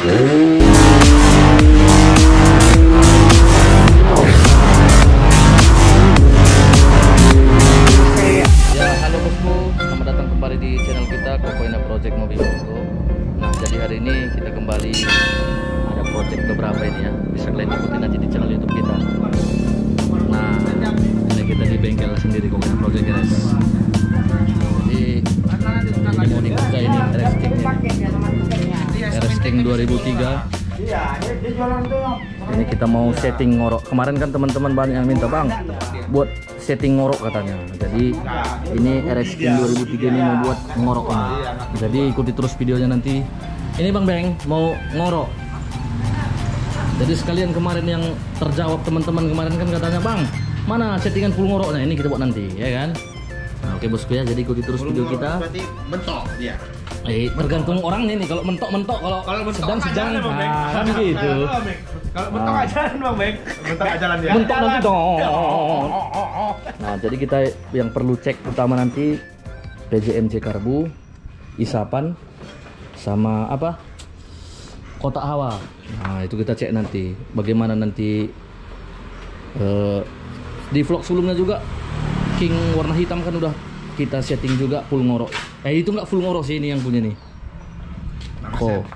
Halo bosku, selamat datang kembali di channel kita Kokoina Project Mobil Bosku. Nah, jadi hari ini kita kembali ada project beberapa ini ya. Bisa kalian ikuti nanti di channel YouTube kita. Nah, ini kita di bengkel sendiri Kokoina Project guys. Jadi ini mau dibuka ini RS King 2003. Ini kita mau setting ngorok. Kemarin kan teman-teman banyak yang minta, Bang, buat setting ngorok katanya. Jadi ini RS King 2003 ini mau buat ngorok ini. Jadi ikuti terus videonya nanti. Ini Bang Beng mau ngorok. Jadi sekalian kemarin yang terjawab teman-teman kemarin kan katanya, Bang, mana settingan full ngoroknya? Ini kita buat nanti, ya kan? Nah, oke bosku ya. Jadi ikuti terus video kita. Berarti mentok dia. Tergantung orang nih, kalau mentok-mentok, kalau sedang-sedang kan gitu. Kalau mentok aja Bang Beng. Mentok aja jalan dia. Mentok nanti dong. Nah, jadi kita yang perlu cek utama nanti PJMC karbu, isapan, sama apa? Kotak hawa. Nah, itu kita cek nanti. Bagaimana nanti di vlog sebelumnya juga King warna hitam kan udah kita setting juga full ngorok. Itu nggak full ngorok sih, ini yang punya nih.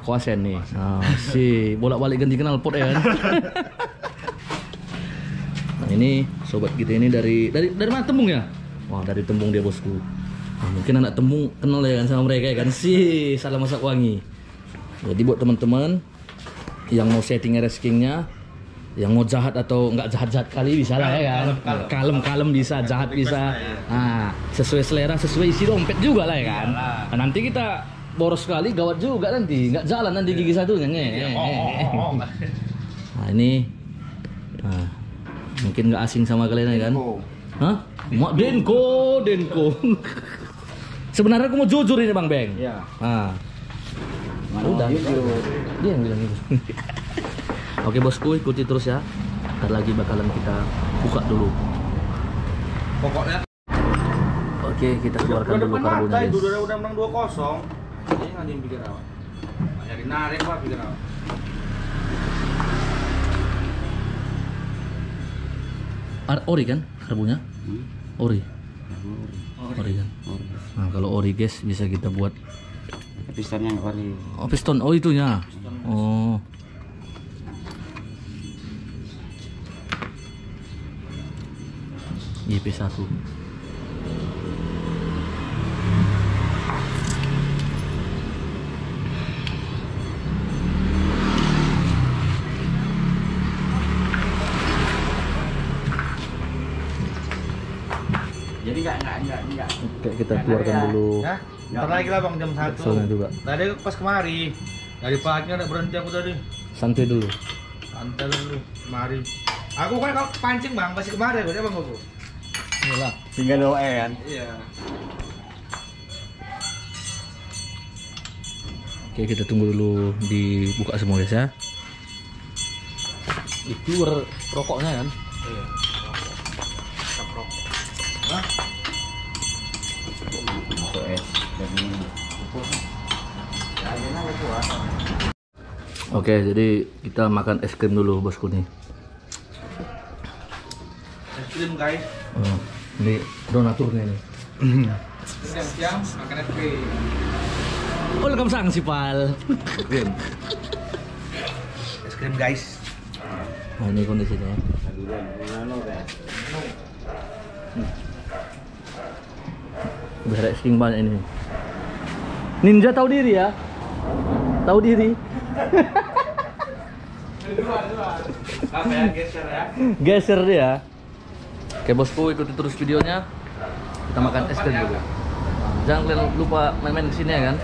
Koasen nih. Nah, si bolak-balik ganti knalpot ya kan. Nah, ini sobat kita ini dari mana Tembung ya? Wah, dari Tembung dia bosku. Nah, mungkin anak Tembung kenal ya kan sama mereka ya kan. Si salah masak wangi. Jadi buat teman-teman yang mau setting RS King-nya, yang mau jahat atau nggak jahat-jahat kali bisa lah ya kan. Kalem-kalem bisa, jahat bisa. Nah, sesuai selera, sesuai isi dompet juga lah ya kan. Nah, nanti kita boros sekali, gawat juga nanti, nggak jalan nanti gigi satunya. Nah, ini mungkin nggak asing sama kalian ya kan. Hah? Mak Denko. Sebenarnya aku mau jujur ini Bang Beng. Iya. Nah, udah. Dia yang bilang gitu. Oke bosku, ikuti terus ya. Ntar lagi bakalan kita buka dulu. Pokoknya. Oke, kita keluarkan dulu karbunya guys. Udah menang 2-0. Ini nggak ada yang pikir awak. Nyari narik Pak pikir awak. Ori kan karbunya? Ori. Ori kan. Nah, kalau ori guys bisa kita buat Pistonnya ori. oh piston. Oh itunya. Oh. YP1. Jadi enggak. Oke, kita keluarkan dulu. Hah? Ntar lagi lah Bang jam 1. Soalnya juga. Tadi pas kemari. Dari pagi ada berhenti aku tadi. Santai dulu. Santai dulu kemari. Aku kan kalau pancing Bang pasti kemari aku, Bang aku. Iyalah. Tinggal doa kan. Iya. Oke, kita tunggu dulu dibuka semua guys ya. Itu rokoknya kan? Iya. Rokok. Hah? Untuk es dan ini. Oke, jadi kita makan es krim dulu bosku nih. Es krim guys. Oh, ini donaturnya nih. Siang-siang makan es krim. Oh, lekam sang si Pal. Es krim guys. Nah, ini kondisinya. Udah es krim banyak ini. Ninja tahu diri ya? Tahu diri. Apa ya geser ya? Geser dia. Oke bosku, ikuti terus videonya. Kita makan es krim dulu. Jangan kalian lupa main-main kesini ya kan.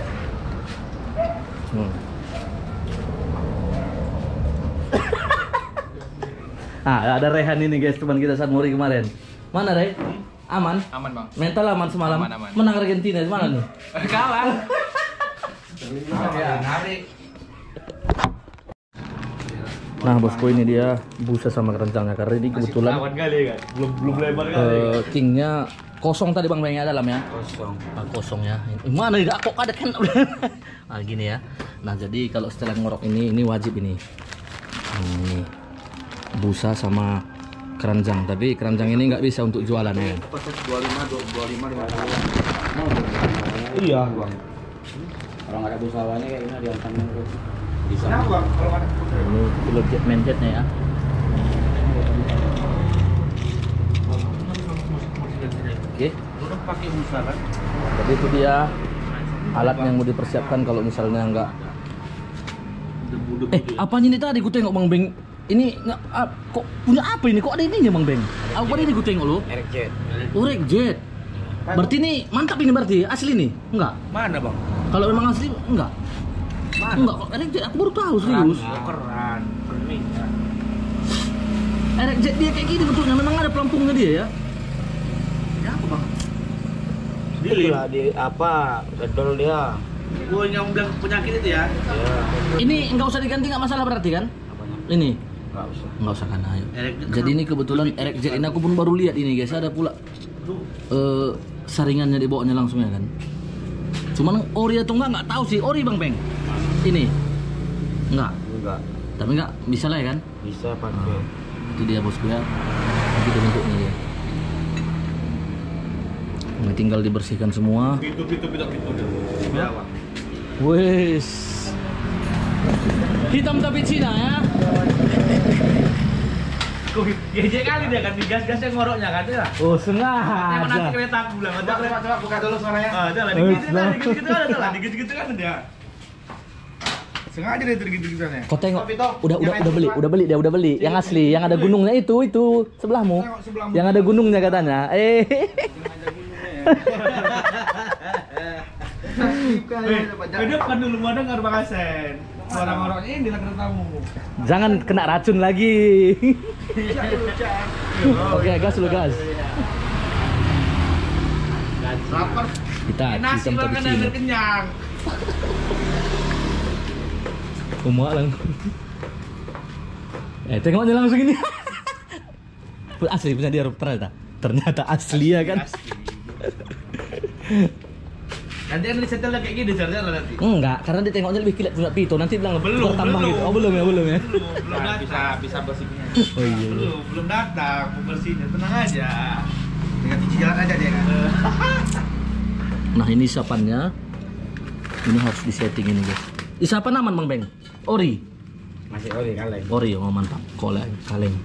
Ada Rehan ini guys, teman kita saat Mori kemarin. Mana Reh? Aman? Aman Bang. Mental aman semalam? Aman. Menang Argentina mana nih? Kalah. Narik. Nah bosku, ini dia busa sama keranjangnya karena ini kebetulan Lawan kali kan? Belum lebar kali. Kingnya Kosong tadi Bang Beng ya dalam ya. Kosong. Nah, kosong ya. Mana ya? Kok ada kan? Nah gini ya. Nah jadi kalau setelah ngorok ini wajib ini. Ini busa sama keranjang. Tapi keranjang ini nggak bisa untuk jualan ya. Proses 25 Iya bang. Kalau nggak ada busawanya kayak gini diantamnya terus. Bisa. Kenapa bang? Kalau ada Ini pilot jet manjetnya ya. Oke. Udah pakai busa kan? Jadi itu dia alat yang mau dipersiapkan kalau misalnya nggak. Apanya ini tadi? Gue tengok Bang Beng. Ini nggak kok punya apa ini? Kok ada ininya Bang Beng? Apa ini gue tengok lo? Erekjet. Urek jet. Berarti ini mantap ini berarti asli nih? Enggak. Mana bang? Kalau memang asli enggak. Mana? Enggak kok Erek jet aku baru tahu serius. Keran. Permintaan. Erek jet dia kayak gini bentuknya memang ada pelampungnya dia ya. Ya apa bang? Itulah di apa? Redol dia. Gue yang bilang penyakit itu ya. Ya. Ini enggak usah diganti enggak masalah berarti kan? Apanya? Ini Nggak usah. enggak usah kan ayo. Erek jet Jadi ini kebetulan Erek jet ini aku pun baru lihat ini guys, ada pula saringannya dibawanya langsung ya kan. Cuman ori atau enggak tahu sih. Ori Bang Beng. Ini enggak. Enggak. Tapi enggak bisa lah ya kan. Bisa pakai. Itu dia bosku ya. Begitu bentuknya dia. Ini tinggal dibersihkan semua. Pintu. Ya bang. Wes. Hitam tapi Cina ya. Gejek kali dia kan, digas-gas yang ngoroknya kan ya. Oh, Nanti sengaja. kereta aku bilang, ada kereta. Coba buka dulu suaranya. Ada lah, dikit-dikit kan dia. Sengaja dia gitu-gituannya. Kau tengok, udah beli, yang asli, yang ada gunungnya itu sebelahmu. Tengok sebelahmu. Yang ada gunungnya katanya. Ke depan dulu ada nggak Bang Asen. Orang-orangnya ini lah keretamu. Jangan kena racun lagi. Oke, gas lu gas. Lapar. Kita Nasi hitam tapi makan Cina. agar kenyang. Umak lang. Tengoknya langsung ini. Asli punya dia ternyata asli ya kan. Nanti kan disetel kayak gini caranya lah nanti. Enggak, karena dia tengoknya lebih kilat punya pito. Nanti bilang bertambah gitu. Oh belum ya. Belum datang. Bisa bersihnya. Oh iya. Belum datang bersihnya. Tenang aja. Tinggal cuci jalan aja dia kan. Nah ini isapannya. Ini harus disetting ini guys. Isapan aman Bang Beng? Ori? Masih ori kaleng. Ori, oh mantap. Kaleng.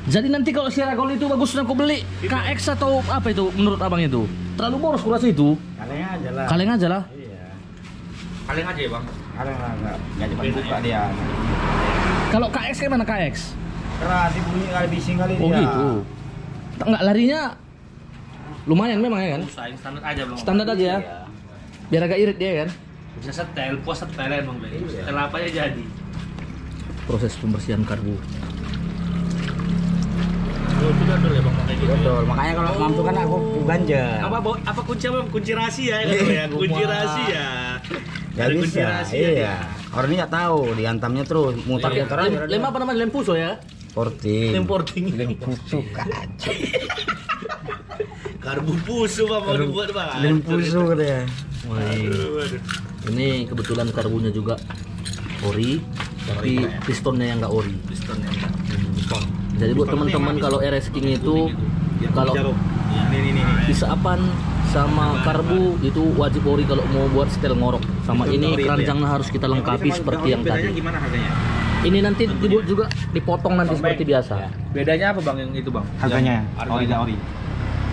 Jadi nanti kalau Sierra Gold itu bagusnya aku beli KX atau apa itu menurut abang itu? Terlalu boros kurasa itu. Kaleng aja lah. Kaleng aja lah. Iya. Kaleng aja ya bang. Kaleng lah nggak cepat buka dia. Kalau KX kayak mana KX? Keras bunyi kali bising kali dia. Oh gitu. Enggak larinya lumayan memang ya kan? Usahain standar aja bang. Standar aja ya. Iya. Biar agak irit dia kan. Bisa setel, puas setelan bang. Setel apa aja jadi. Proses pembersihan karbu. Sudah dulu ya bang kayak gitu. Betul, makanya kalau mampu kan aku ganja. Apa kunci apa? Kunci rahasia ya. Kunci rahasia. Gak Ada bisa. kunci rahasia dia. Iya. Orang ini nggak tahu, diantamnya terus mutar Iya. mutar aja. Lem apa namanya? Lem puso ya? Porting. Importing. Lem pusu kacau. Karbu pusu bang mau dibuat bang. Lem pusu katanya. Waduh. Ini kebetulan karbunya juga ori, tapi pistonnya yang nggak ori. Pistonnya. Jadi buat teman-teman kalau RS King itu kalau Ini. isapan sama karbu itu wajib ori kalau mau buat setel ngorok. Sama ini keranjangnya harus kita lengkapi seperti yang tadi. Gimana harganya? Ini nanti dibuat juga dipotong nanti seperti biasa. Bedanya apa bang yang itu bang? Harganya? Ori dan ori.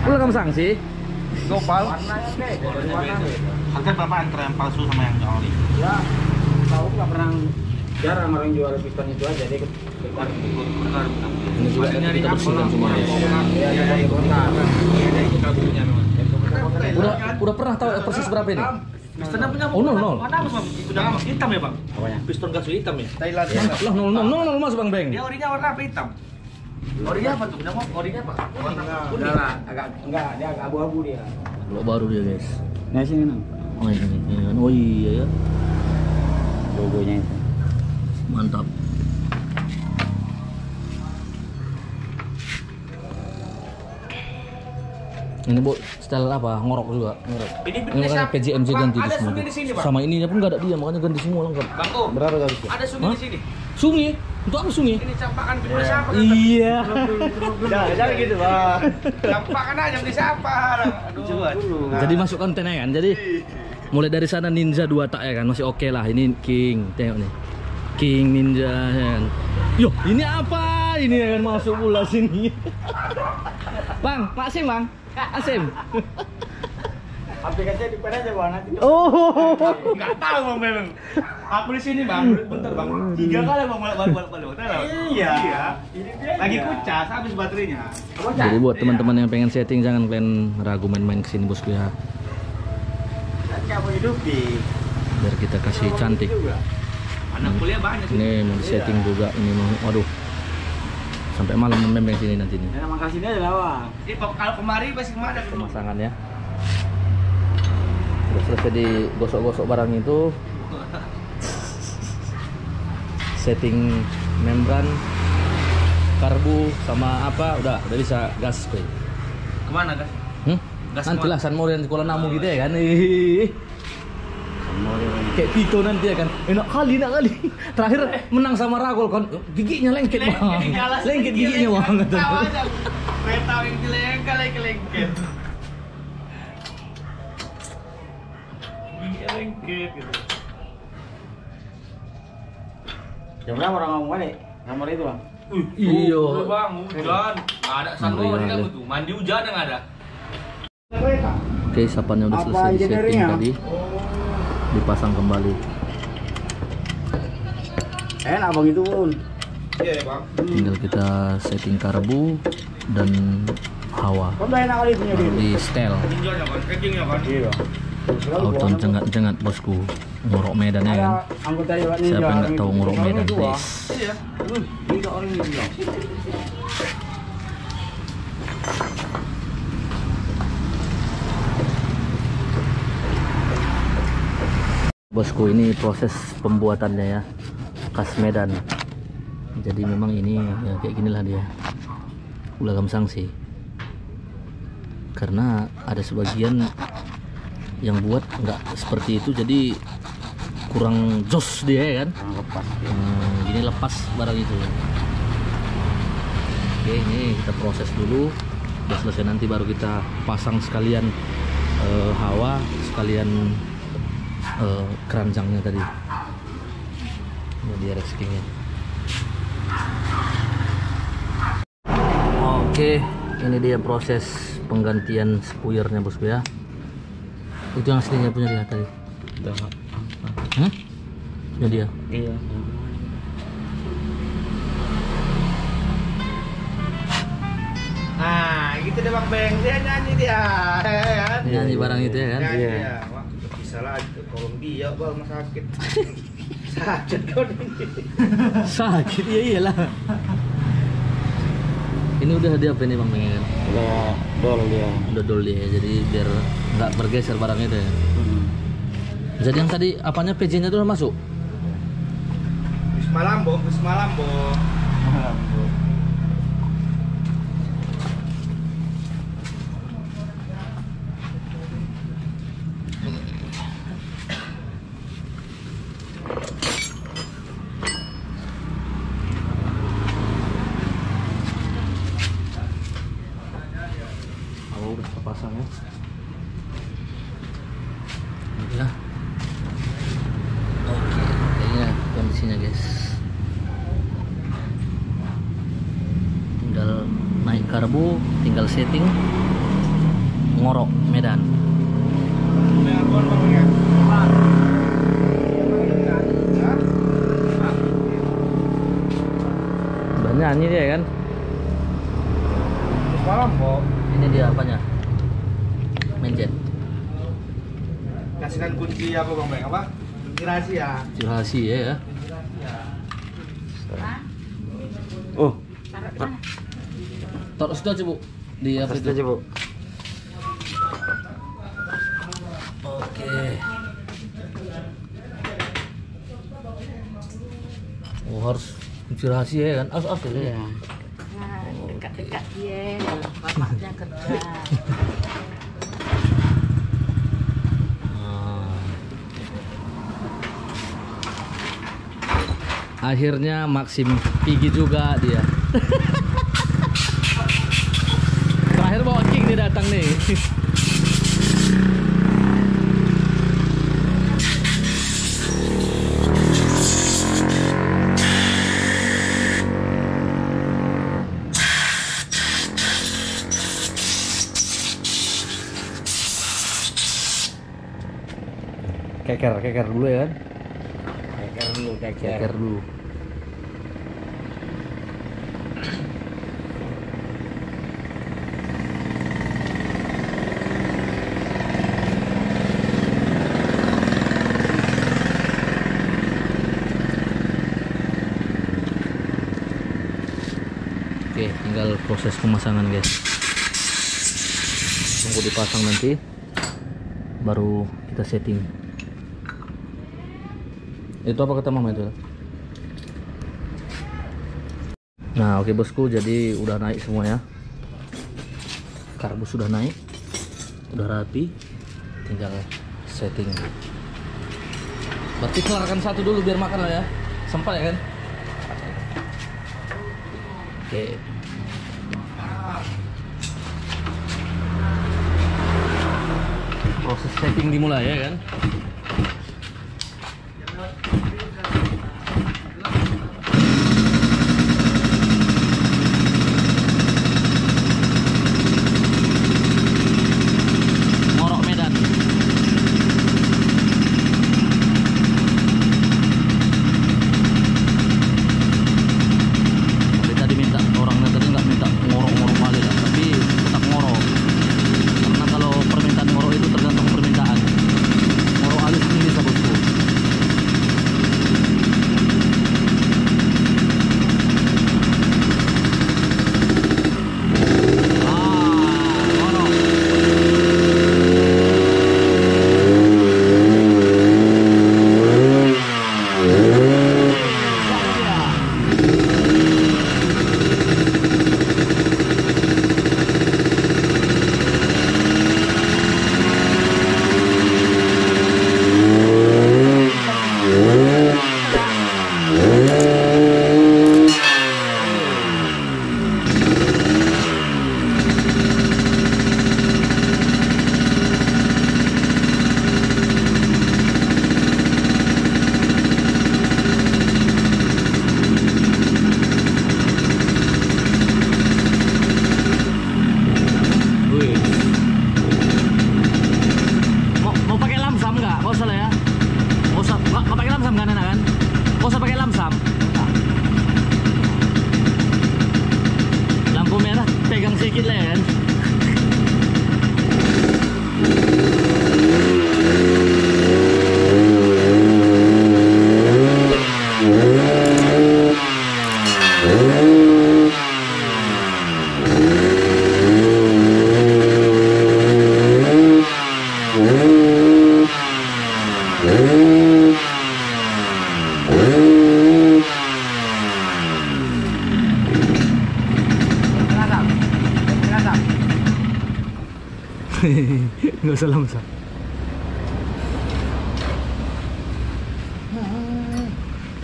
Udah kamu sanksi? Gopal. Harga berapa antara yang palsu sama yang ori? Ya, tahu nggak pernah jarang orang jual piston itu aja dia ketar. Ini juga kita bersihkan semua. Udah pernah tahu persis berapa ini? Pistonnya punya Oh, nol. Mana bang? Udah hitam ya bang? Apanya? Piston gas hitam ya? Thailand. Lah nol mas Bang Beng. Dia orinya warna apa hitam? Orinya apa tuh? Orinya apa? Warna Udah lah, agak enggak dia agak abu-abu dia. Lo baru dia guys. Nah sini nang. Oh ini. Oh iya ya. Logonya itu. Mantap. Ini bu, style apa? Ngorok juga. Ngorok. Ini Ini makanya PJMJ Bang, ganti ada semua. sungai di sini, Bang. Sama ininya pun nggak ada dia, makanya ganti semua lengkap. Bang Om, Berapa kali? ada sungai di sini. Sungai? Untuk apa sungai? Ini campakan beli siapa? Iya. Jangan gitu, Bang. Campakan aja beli siapa? Aduh. Jadi masuk konten ya kan. Jadi mulai dari sana Ninja 2 tak ya kan, masih oke lah. Ini King, tengok nih. King Ninja ya kan. Yo, ini apa? Ini ya kan masuk pula sini. Bang, makasih Bang. Asim. Aplikasinya di mana aja, Bang? Nanti. Oh. Enggak tahu Bang Bang. Aku di sini Bang, bentar Bang. 3 kali Bang balik. Iya. Lagi kucas habis baterainya. Jadi buat teman-teman yang pengen setting jangan kalian ragu main-main kesini bosku ya. Nanti kamu hidupi. Biar kita kasih cantik. Anak kuliah banyak sih. Ini mau setting juga ini mau. Waduh. Sampai malam memang sini nanti nih. Ya, nama kasihnya adalah Bang. Ini kalau kemari pasti kemana? Pemasangan ya. Udah selesai digosok-gosok barang itu. Setting membran, karbu sama apa udah bisa gas kuy. Kemana guys? Gas Nanti kemana? lah San Morian sekolah namu gitu ya kan. Ih. Kayak Vito nanti ya kan. Enak kali. Terakhir menang sama Ragol kan. Giginya lengket bang. Lengket giginya bang. Tahu aja. Kereta yang lengket. Gigi lengket gitu. Jam berapa orang ngomong balik? Nomor itu, Bang. Iya. Bang, hujan. Nggak ada sanggul Ngeri ini kali. tuh. Mandi hujan yang ada. Oke, sapannya udah Apa selesai di setting engineering-nya? tadi. Dipasang kembali. Enak Bang itu, Bun. Iya Bang. Tinggal kita setting karbu dan hawa. Kan udah enak kali punya Baru dia. di setel. Ketinggiannya kan, ketinggiannya kan. Iya. Auton cengat-cengat bosku. Ngorok medannya kan. Ada anggota Dewan Ninja. Siapa yang nggak orang tahu itu. ngorok Orang medan itu, Bang. guys. Iya. Ini ke orang ini, Bang. Bosku, ini proses pembuatannya ya, khas Medan. Jadi memang ini ya, kayak ginilah dia, ulah gamsang sih. Karena ada sebagian yang buat nggak seperti itu, jadi kurang jos dia ya kan. Lepas. Gini lepas barang itu. Oke, ini kita proses dulu. Udah selesai nanti baru kita pasang sekalian hawa, sekalian keranjangnya tadi. Ini dia reskingnya. Oke, ini dia proses penggantian spuyernya bosku ya. Itu yang aslinya punya dia tadi. Ya dia. Iya. Nah, gitu deh Bang Beng. Dia nyanyi dia. Kan? Nyanyi barang itu ya kan. Nyanyi Iya. dia. Wah, bisa lah tolong dia Bang, rumah sakit. Sakit kau ini. Sakit ya iyalah. Ini udah dia apa nih bang Beng kan? Udah dol dia. Udah dol dia, jadi biar nggak bergeser barang itu ya. Jadi yang tadi apanya PJ-nya tuh udah masuk? Wisma Lambo. Oh, udah terpasang ya. Udah. Oke, kayaknya kondisinya guys. Tinggal naik karbu, tinggal setting, ngorok Medan. Udah nyanyi dia kan? Wisma Lambo. Ini dia apanya? Menjet. Kasihkan kunci apa Bang Beng? Apa? Kunci rahasia. Rahasia ya. Oh, Taruh situ aja bu. Di apa atas itu? aja, Bu. Oke. Oh harus kunci rahasia ya kan? Harus Iya. Nah, dekat-dekat dia, bapaknya kerja. Akhirnya Maxim Pigi juga dia. Terakhir bawa King dia datang nih. Keker dulu ya kan? Keker dulu. Oke, tinggal proses pemasangan guys. Tunggu dipasang nanti, baru kita setting. Itu apa kata mama itu? Nah oke bosku, jadi udah naik semua ya. Karbus sudah naik, udah rapi, tinggal setting. Berarti kelarkan satu dulu biar makan lah ya, sempat ya kan? Oke. Proses setting dimulai ya kan? Nggak usah lama-lama.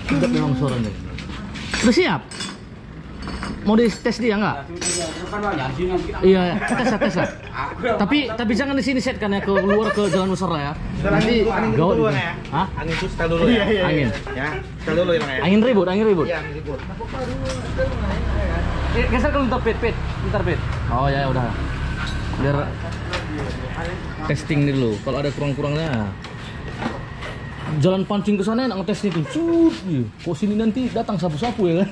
Sedap memang suaranya. Udah siap? Mau dites dia nggak? Iya, tes lah. Tapi jangan di sini set kan ya, ke luar ke jalan besar lah ya. Nanti gawat dulu ya. Hah? Angin itu setel dulu ya. Angin. Ya, setel dulu ya. Angin ribut. Iya, angin ribut. Geser ke bentar pit. Bentar pit. Oh ya udah. Biar testing dulu. Kalau ada kurang-kurangnya, jalan pancing ke sana enak ngetes itu. Cut. Kok sini nanti datang sapu-sapu ya kan?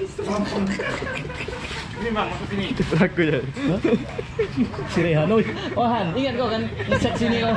Ini Bang, masuk sini. Aku ya. Si Rehan. Oh Han, ingat kau kan ngeset sini kau.